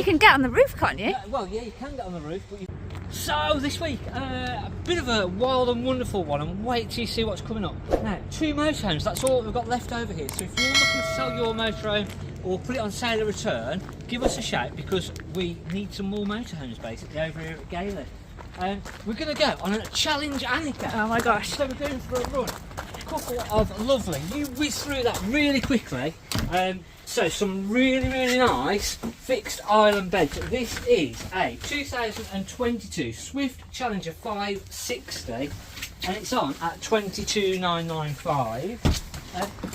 can get on the roof, can't you? Yeah, well, yeah, you can get on the roof. But So this week, a bit of a wild and wonderful one, and wait till you see what's coming up. Now, 2 motorhomes, that's all we've got left over here. So if you're looking to sell your motorhome or put it on sale or return, give us a shout, because we need some more motorhomes basically over here at Gailey. We're going to go on a challenge, Annika. Oh my gosh. So we're going for a run. A couple of lovely, you whiz through that really quickly. So some really, really nice fixed island beds. This is a 2022 Swift Challenger 560 and it's on at 22,995.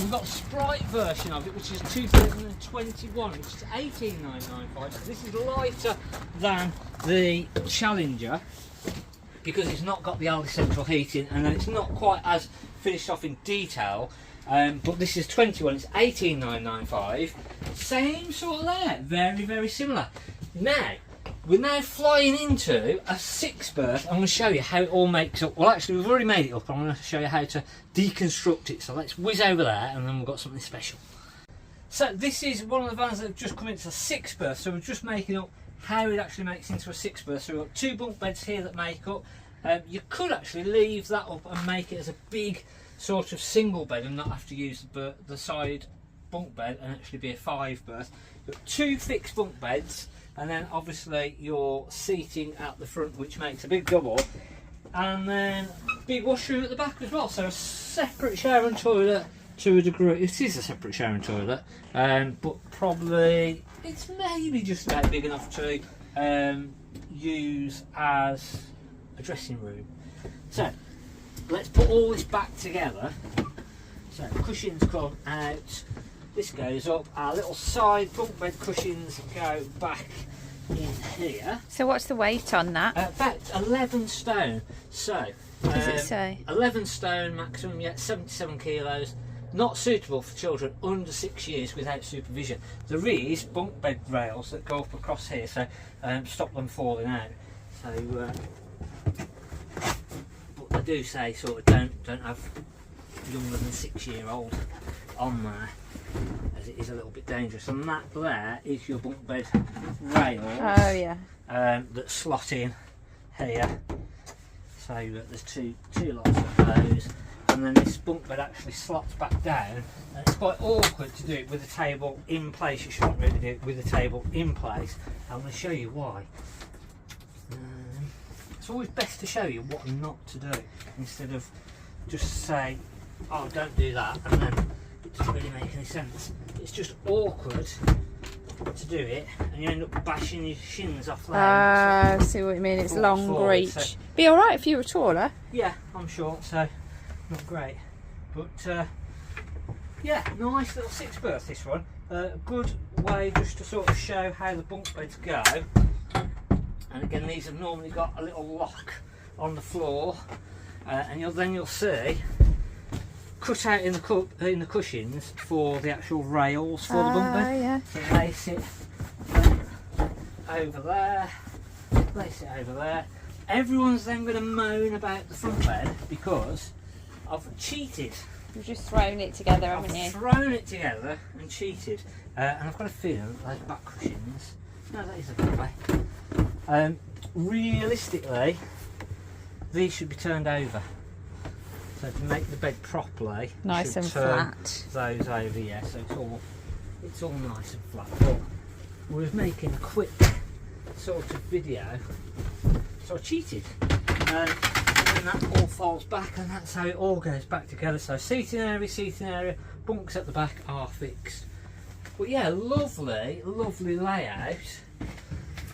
We've got a Sprite version of it, which is 2021, which is 18,995. So this is lighter than the Challenger because it's not got the Aldi central heating, and then it's not quite as finished off in detail. But this is 21, it's 18,995. Same sort of layout, very, very similar. Now, we're now flying into a 6 berth. I'm going to show you how it all makes up. Well, actually, we've already made it up. I'm going to show you how to deconstruct it. So let's whiz over there, and then we've got something special. So this is one of the vans that have just come into a 6 berth. So we're just making up how it actually makes into a 6 berth. So we've got 2 bunk beds here that make up. You could actually leave that up and make it as a big sort of single bed and not have to use the side bunk bed and actually be a 5 berth. You've got 2 fixed bunk beds, and then obviously your seating at the front, which makes a big double, and then big washroom at the back as well. So a separate shower and toilet to a degree. It is a separate shower and toilet, but probably it's maybe just about big enough to use as a dressing room. So let's put all this back together. So cushions come out, this goes up, our little side bunk bed cushions go back in here. So what's the weight on that? About 11 stone. So does it say? 11 stone maximum, yeah, 77 kilos. Not suitable for children under 6 years without supervision. There is bunk bed rails that go up across here, so stop them falling out. So I do say sort of don't have younger than 6-year-old on there, as it is a little bit dangerous. And that there is your bunk bed rail. Oh yeah. That slot in here. So there's two lots of those, and then this bunk bed actually slots back down. And it's quite awkward to do it with a table in place. You shouldn't really do it with a table in place. I'm going to show you why. It's always best to show you what not to do instead of just say, oh, don't do that, and then it doesn't really make any sense. It's just awkward to do it, and you end up bashing your shins off there. I see what you mean. It's long forward, reach. so. Be all right if you were taller. Yeah, I'm short, so not great. But yeah, nice little 6 berth this one. Good way just to sort of show how the bunk beds go. And again, these have normally got a little lock on the floor, and then you'll see cut out in the cushions for the actual rails for the bunk bed. Yeah. So they sit over there, they sit over there. Everyone's then going to moan about the front bed because I've cheated. You've just thrown it together, haven't you? I've thrown it together and cheated, and I've got a feeling that those back cushions. No, that is a good way. Realistically, these should be turned over. So to make the bed properly, nice and turn flat. those over, yeah. So it's all nice and flat. But we're making a quick sort of video, so I cheated, and then that all falls back, and that's how it all goes back together. So seating area, bunks at the back are fixed. But yeah, lovely layout.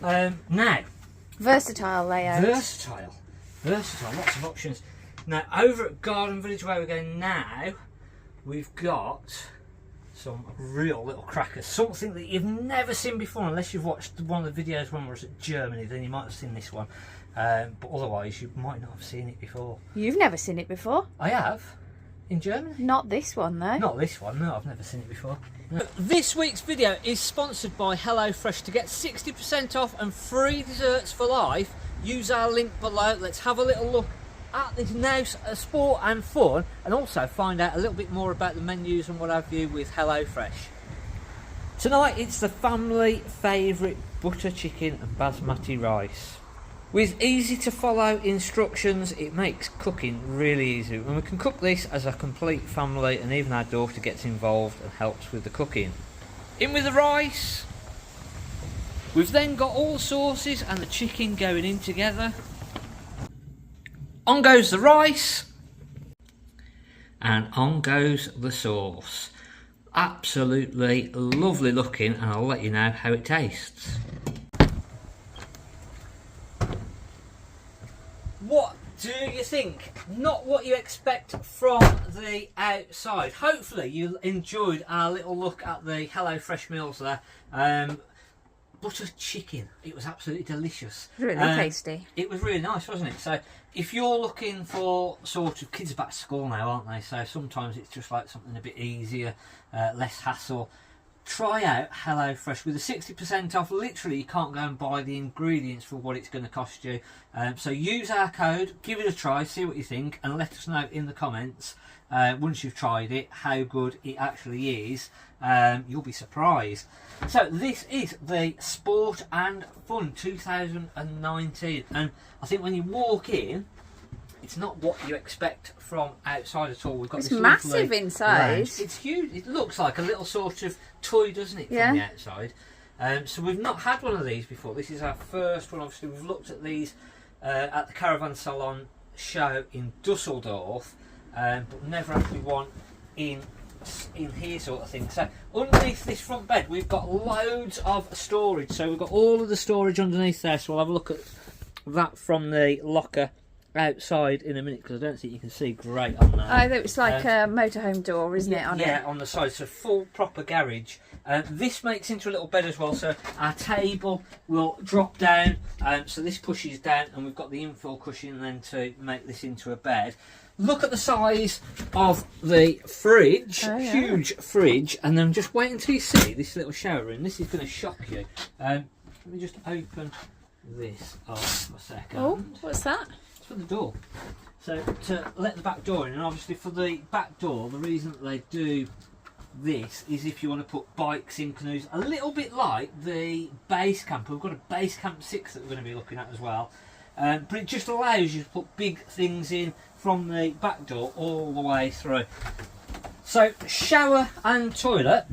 Now, Versatile layout. Versatile, lots of options. Now, over at Garden Village where we're going now, we've got some real little crackers. Something that you've never seen before, unless you've watched one of the videos when we were at Germany, then you might have seen this one. But otherwise, you might not have seen it before. You've never seen it before? I have, in Germany. Not this one, though. Not this one, no, I've never seen it before. No. This week's video is sponsored by HelloFresh. To get 60% off and free desserts for life, use our link below. Let's have a little look at this Knaus Sport and Fun, and also find out a little bit more about the menus and what have you with HelloFresh. Tonight it's the family favourite butter chicken and basmati rice. With easy to follow instructions, it makes cooking really easy, and we can cook this as a complete family, and even our daughter gets involved and helps with the cooking. In with the rice. We've then got all the sauces and the chicken going in together. On goes the rice, and on goes the sauce. Absolutely lovely looking, and I'll let you know how it tastes. What do you think? Not what you expect from the outside. Hopefully you enjoyed our little look at the HelloFresh meals there. Butter chicken, it was absolutely delicious. Really tasty. It was really nice, wasn't it? So if you're looking for sort of, kids are back to school now, aren't they? So sometimes it's just like something a bit easier, less hassle. Try out HelloFresh with a 60% off. Literally, you can't go and buy the ingredients for what it's going to cost you. So use our code, give it a try, see what you think, and let us know in the comments once you've tried it how good it actually is. You'll be surprised. So this is the Sport and Fun 2019, and I think when you walk in, it's not what you expect from outside at all. We've got It's this massive lovely inside. range. It's huge. It looks like a little sort of toy, doesn't it, from the outside? So we've not had one of these before. This is our first one. Obviously, we've looked at these at the Caravan Salon show in Dusseldorf, but never actually one in here, sort of thing. So underneath this front bed, we've got loads of storage. So we've got all of the storage underneath there. So we'll have a look at that from the locker outside in a minute, because I don't think you can see great on there. Oh, it's like a motorhome door, isn't it? Yeah, on the side, so full proper garage. This makes into a little bed as well, so our table will drop down, so this pushes down, and we've got the infill cushion then to make this into a bed. Look at the size of the fridge, huge fridge, and then just wait until you see this little shower room. This is going to shock you. Let me just open this up for a second. Oh, what's that? For the door, so to let the back door in. And obviously for the back door, the reason that they do this is if you want to put bikes in, canoes, a little bit like the base camp. We've got a base camp 6 that we're going to be looking at as well, but it just allows you to put big things in from the back door all the way through. So shower and toilet,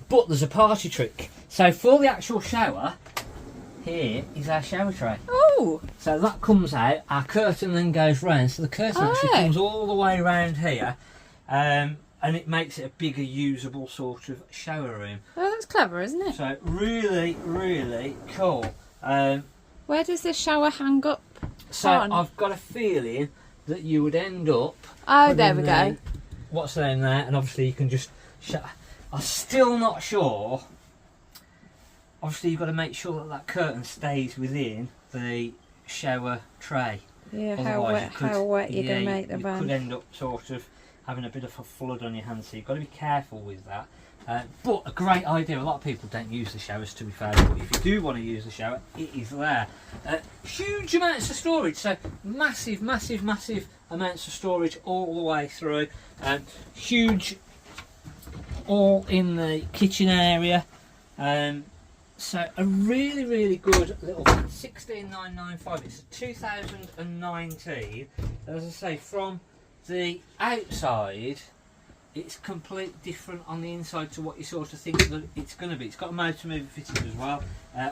but there's a party trick. So for the actual shower, here is our shower tray. Oh! So that comes out, our curtain then goes round, so the curtain actually comes all the way around here, and it makes it a bigger usable sort of shower room. Oh, that's clever, isn't it? So really, really cool. Where does the shower hang up So on? I've got a feeling that you would end up... Oh, there we go. What's down there, and obviously you can just... I'm still not sure. Obviously you've got to make sure that that curtain stays within the shower tray. Yeah, Otherwise how wet you're going to make the you van. could end up sort of having a bit of a flood on your hands, so you've got to be careful with that. But a great idea. A lot of people don't use the showers, to be fair, but if you do want to use the shower, it is there. Huge amounts of storage, so massive, massive, massive amounts of storage all the way through. Huge, all in the kitchen area. So a really, really good little 16995. It's a 2019. As I say, from the outside, it's completely different on the inside to what you sort of think that it's going to be. It's got a motor mover fitted as well.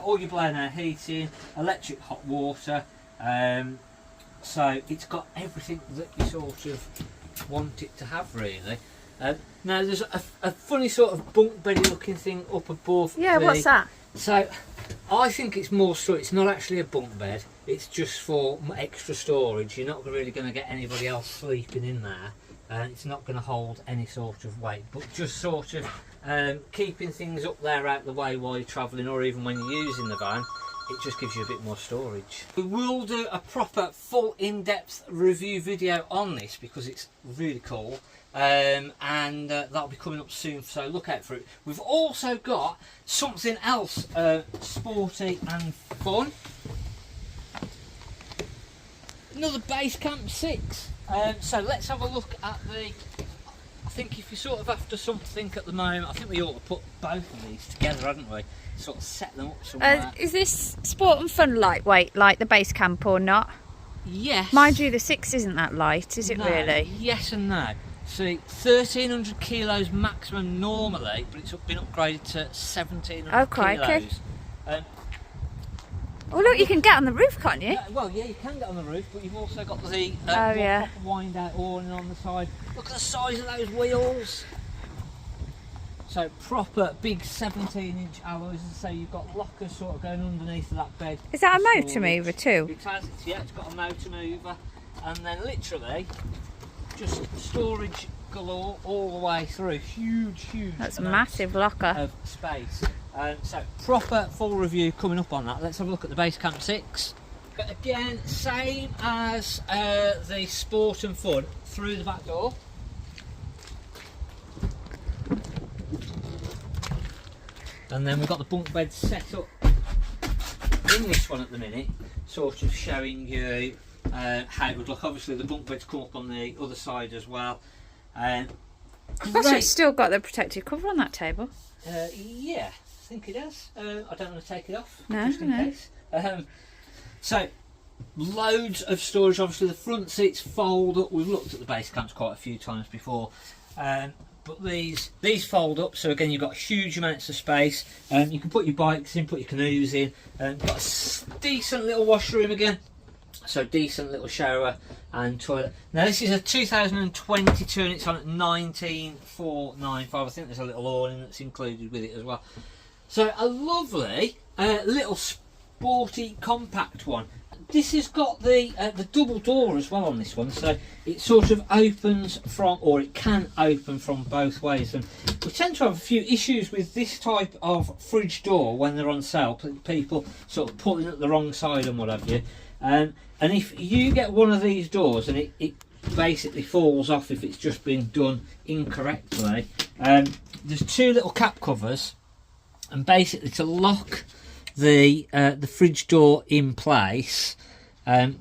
All your blown air heating, electric hot water. So it's got everything that you sort of want it to have, really. Now there's a funny sort of bunk beddy looking thing up above. Yeah, what's that? So I think it's more storage. It's not actually a bunk bed. It's just for extra storage. You're not really going to get anybody else sleeping in there. It's not going to hold any sort of weight, but just sort of keeping things up there out the way while you're travelling, or even when you're using the van. It just gives you a bit more storage. We will do a proper full in-depth review video on this because it's really cool, and that'll be coming up soon, so look out for it. We've also got something else sporty and fun. Another Base Camp 6. So let's have a look at the think if you're sort of after something at the moment, I think we ought to put both of these together, hadn't we? Sort of set them up somewhere. Is this Sport and Fun lightweight like the base camp or not? Yes. Mind you, the 6 isn't that light, is it really? Yes and no. See, 1,300 kilos maximum normally, but it's been upgraded to 1,700 kilos. Oh look, you can get on the roof, can't you? Well, yeah, you can get on the roof, but you've also got the proper wind out awning on the side. Look at the size of those wheels. So proper big 17-inch alloys, so you've got lockers sort of going underneath of that bed. Is that a motor mover too? It has, it's got a motor mover, and then literally just storage galore all the way through. Huge. That's a massive locker of space. So proper full review coming up on that. Let's have a look at the base camp 6. But again, same as the Sport and Fun, through the back door. And then we've got the bunk bed set up in this one at the minute, sort of showing you how it would look. Obviously the bunk beds come up on the other side as well. So it's still got the protective cover on that table? Yeah, I think it has. I don't want to take it off, just in case. So loads of storage. Obviously the front seats fold up. We've looked at the base camps quite a few times before. But these fold up, so again you've got huge amounts of space. You can put your bikes in, put your canoes in. Got a decent little washroom again, so decent little shower and toilet. Now this is a 2022 and it's on at 19,495. I think there's a little awning that's included with it as well. So a lovely little sporty compact one. This has got the double door as well on this one, so it sort of opens from, or it can open from both ways. And we tend to have a few issues with this type of fridge door when they're on sale. People sort of pulling at the wrong side and what have you. And if you get one of these doors and it basically falls off if it's just been done incorrectly, there's 2 little cap covers, and basically to lock the fridge door in place,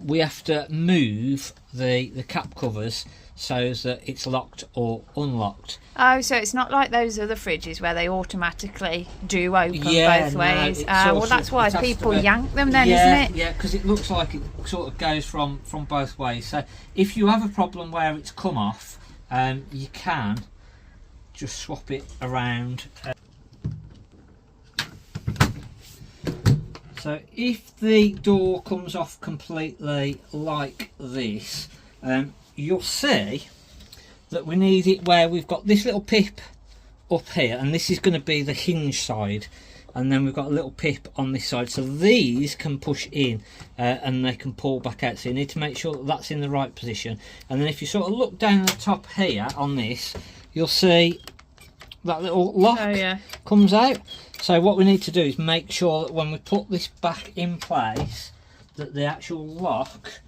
we have to move the cap covers so that it's locked or unlocked. Oh, so it's not like those other fridges where they automatically do open both ways. Well, that's why people yank them then, isn't it? Yeah, because it looks like it sort of goes from both ways. So if you have a problem where it's come off, you can just swap it around. So if the door comes off completely like this, you'll see that we need it where we've got this little pip up here, and this is going to be the hinge side, and then we've got a little pip on this side, so these can push in and they can pull back out. So you need to make sure that that's in the right position. And then if you sort of look down the top here on this, you'll see that little lock comes out. So what we need to do is make sure that when we put this back in place, that the actual lock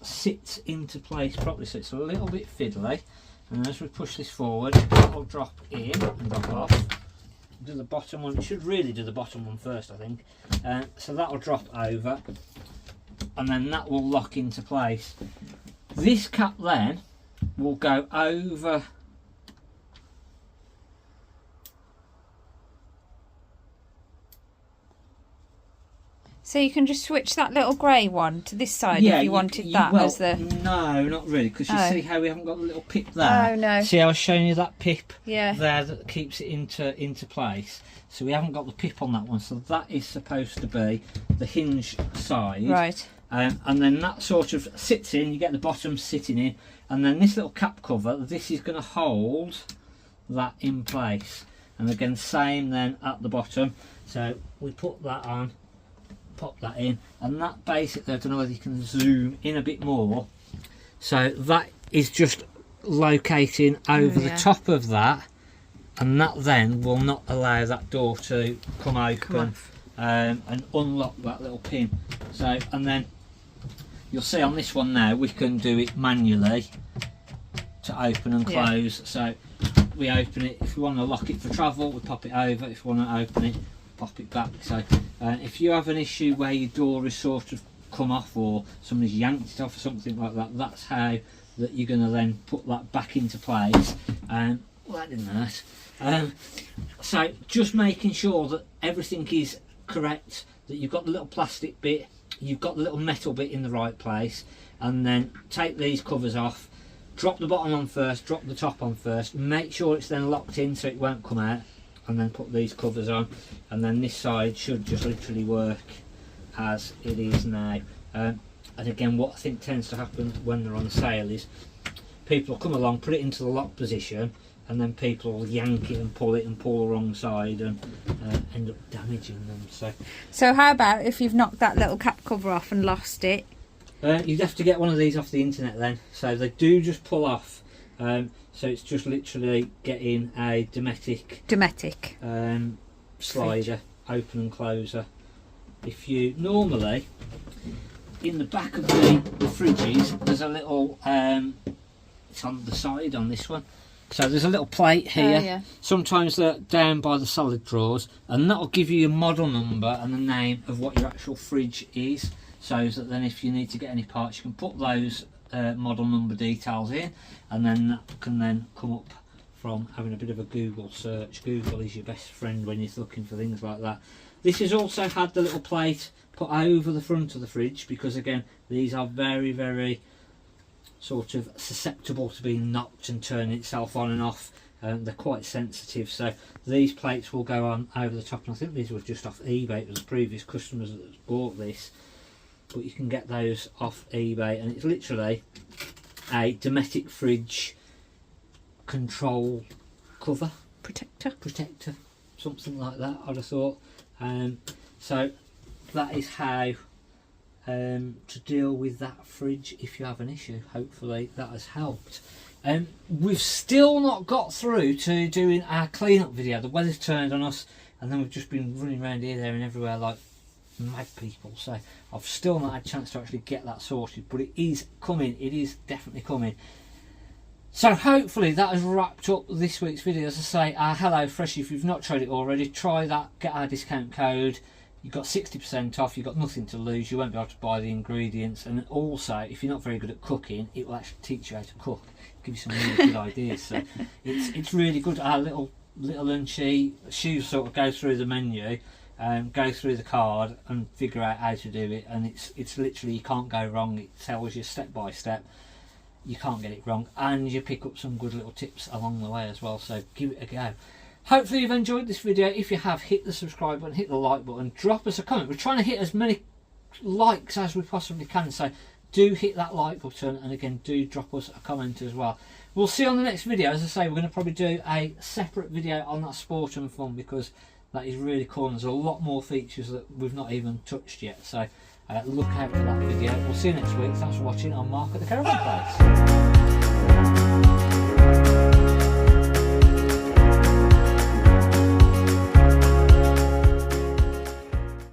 sits into place properly. So it's a little bit fiddly, and as we push this forward, it will drop in and drop off. Do the bottom one. It should really do the bottom one first, I think. So that will drop over, and then that will lock into place. This cap then will go over So you can just switch that little grey one to this side if you wanted that as the... No, not really, because you see how we haven't got the little pip there? Oh, no. See how I was showing you that pip there that keeps it into place? So we haven't got the pip on that one, so that is supposed to be the hinge side. Right. And then that sort of sits in, you get the bottom sitting in, and then this little cap cover, this is going to hold that in place. And again, same then at the bottom. So we put that on, pop that in, and that basically, I don't know whether you can zoom in a bit more, so that is just locating over the top of that, and that then will not allow that door to come open and unlock that little pin. So, and then you'll see on this one now we can do it manually to open and close. So we open it, if we want to lock it for travel we pop it over, if we want to open it pop it back. So if you have an issue where your door is sort of come off or somebody's yanked it off or something like that, that's how that you're going to then put that back into place. Well, that didn't hurt. So just making sure that everything is correct, that you've got the little plastic bit, you've got the little metal bit in the right place, and then take these covers off, drop the bottom on first, drop the top on first, make sure it's then locked in so it won't come out, and then put these covers on, and then this side should just literally work as it is now. And again, what I think tends to happen when they're on sale is people will come along, put it into the lock position, and then people will yank it and pull the wrong side and end up damaging them. So how about if you've knocked that little cap cover off and lost it? You'd have to get one of these off the internet then. So they do just pull off. So it's just literally getting a Dometic slider, open and closer. If you normally, in the back of the fridges, there's a little, it's on the side on this one. So there's a little plate here. Yeah. Sometimes they're down by the solid drawers, and that'll give you your model number and the name of what your actual fridge is, so that then if you need to get any parts, you can put those model number details in, and then that can then come up from having a bit of a Google search. Google is your best friend when you're looking for things like that. This has also had the little plate put over the front of the fridge, because again, these are very, very sort of susceptible to being knocked and turning itself on and off. They're quite sensitive, so these plates will go on over the top, and I think these were just off eBay. It was previous customers that bought this, but you can get those off eBay, and it's literally a Dometic fridge control cover protector, something like that, I'd have thought. So that is how to deal with that fridge if you have an issue. Hopefully that has helped. We've still not got through to doing our clean-up video. The weather's turned on us, and then we've just been running around here, there and everywhere like mad people, so I've still not had a chance to actually get that sorted, but it is coming. It is definitely coming. So hopefully that has wrapped up this week's video. As I say, our HelloFresh, if you've not tried it already, try that, get our discount code. You've got 60% off, you've got nothing to lose, you won't be able to buy the ingredients, and also if you're not very good at cooking, it will actually teach you how to cook, give you some really good ideas. So it's really good. Our little and she sort of go through the menu, go through the card and figure out how to do it, and it's literally, you can't go wrong. It tells you step by step, you can't get it wrong, and you pick up some good little tips along the way as well, so give it a go. Hopefully you've enjoyed this video. If you have, hit the subscribe button, hit the like button, drop us a comment. We're trying to hit as many likes as we possibly can, so do hit that like button, and again, do drop us a comment as well. We'll see you on the next video. As I say, we're going to probably do a separate video on that Sport and Fun, because that is really cool, and there's a lot more features that we've not even touched yet, so look out for that video. We'll see you next week. Thanks for watching on Mark at the Caravan Place.